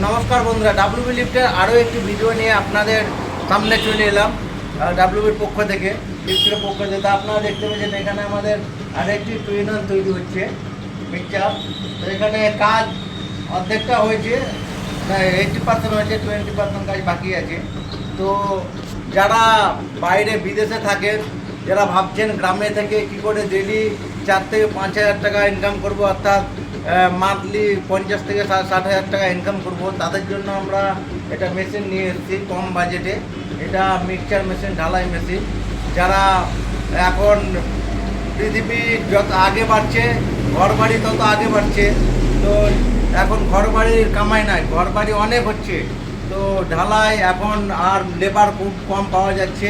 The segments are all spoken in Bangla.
নমস্কার বন্ধুরা, ডাব্লিউবি লিফটের আরও একটি ভিডিও নিয়ে আপনাদের সামনে চলে এলাম। ডাব্লিউবির পক্ষ থেকে, লিফটের পক্ষ থেকে। তা আপনারা দেখতে পাচ্ছেন এখানে আমাদের আরেকটি টুইনার তৈরি হচ্ছে, মিক্সচার। তো এখানে কাজ অর্ধেকটা হয়েছে, 80% হয়েছে, 20% কাজ বাকি আছে। তো যারা বাইরে বিদেশে থাকেন, যারা ভাবছেন গ্রামে থেকে কী করে ডেলি 4 থেকে 5 হাজার টাকা ইনকাম করবো, অর্থাৎ মান্থলি 50 থেকে 60 হাজার টাকা ইনকাম করব, তাদের জন্য আমরা এটা মেশিন নিয়ে এসেছি কম বাজেটে। এটা মিক্সচার মেশিন, ঢালাই মেশিন। যারা এখন পৃথিবী যত আগে বাড়ছে, ঘরবাড়ি তত আগে বাড়ছে। তো এখন ঘরবাড়ির কামাই নাই, ঘরবাড়ি অনেক হচ্ছে। তো ঢালাই এখন আর লেবার খুব কম পাওয়া যাচ্ছে।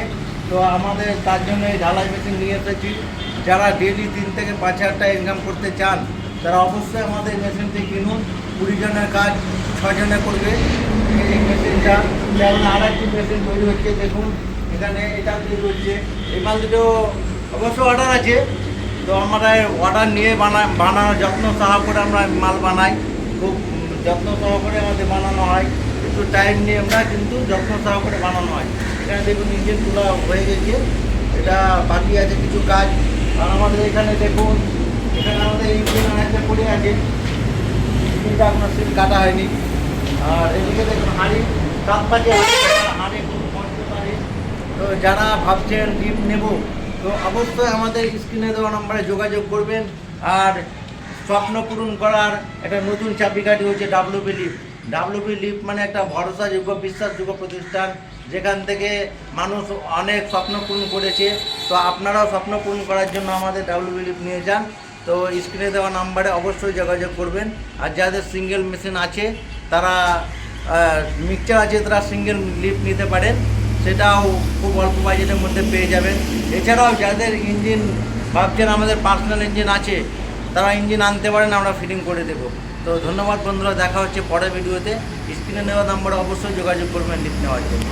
তো আমাদের তার জন্য এই ঢালাই মেশিন নিয়ে এসেছি। যারা ডেলি 3 থেকে 5 হাজার টাকা ইনকাম করতে চান, তারা অবশ্যই আমাদের মেশিনটি কিনুন। 20 জনের কাজ 6 জনে করবে এই মেশিনটা। যেমন আর একটি মেশিন তৈরি হচ্ছে, দেখুন এখানে এটা তৈরি হচ্ছে। এই মাল দুটো অবশ্য অর্ডার আছে। তো আমরা অর্ডার নিয়ে বানানো যত্ন সহকারে আমরা মাল বানাই। খুব যত্ন সহকারে আমাদের বানানো হয়, একটু টাইম নিয়ে আমরা কিন্তু যত্ন সহকারে বানানো হয়। এখানে দেখুন ইঞ্জিন তোলা হয়ে গেছে, এটা বাকি আছে কিছু কাজ। আর আমাদের এখানে দেখুন, এখানে আমাদের ইঞ্জিন অনেকটা পড়ে আছে, ইঞ্জিনটা আপনার সিল কাটা হয়নি। আর এদিকে দেখুন হাঁড়ি, 7 পাকে হাঁড়ি পড়তে পারে। তো যারা ভাবছেন লিফট নেব, তো অবশ্যই আমাদের স্ক্রিনে দেওয়া নম্বরে যোগাযোগ করবেন। আর স্বপ্ন পূরণ করার একটা নতুন চাবিকাঠি হচ্ছে ডাব্লিউবি লিফট। ডাব্লিউবি লিফট মানে একটা ভরসাযোগ্য, বিশ্বাসযোগ্য প্রতিষ্ঠান, যেখান থেকে মানুষ অনেক স্বপ্ন পূরণ করেছে। তো আপনারাও স্বপ্ন পূরণ করার জন্য আমাদের ডাব্লিউবি লিফট নিয়ে যান। তো স্ক্রিনে দেওয়া নাম্বারে অবশ্যই যোগাযোগ করবেন। আর যাদের সিঙ্গেল মেশিন আছে, তারা মিক্সচার আছে, তারা সিঙ্গেল লিফট নিতে পারেন, সেটাও খুব অল্প বাজেটের মধ্যে পেয়ে যাবেন। এছাড়াও যাদের ইঞ্জিন ভাবছেন আমাদের পার্সোনাল ইঞ্জিন আছে, তারা ইঞ্জিন আনতে পারেন, আমরা ফিটিং করে দেবো। তো ধন্যবাদ বন্ধুরা, দেখা হচ্ছে পরের ভিডিওতে। স্ক্রিনে নেওয়া নাম্বারে অবশ্যই যোগাযোগ করবেন লিফট নেওয়ার জন্য।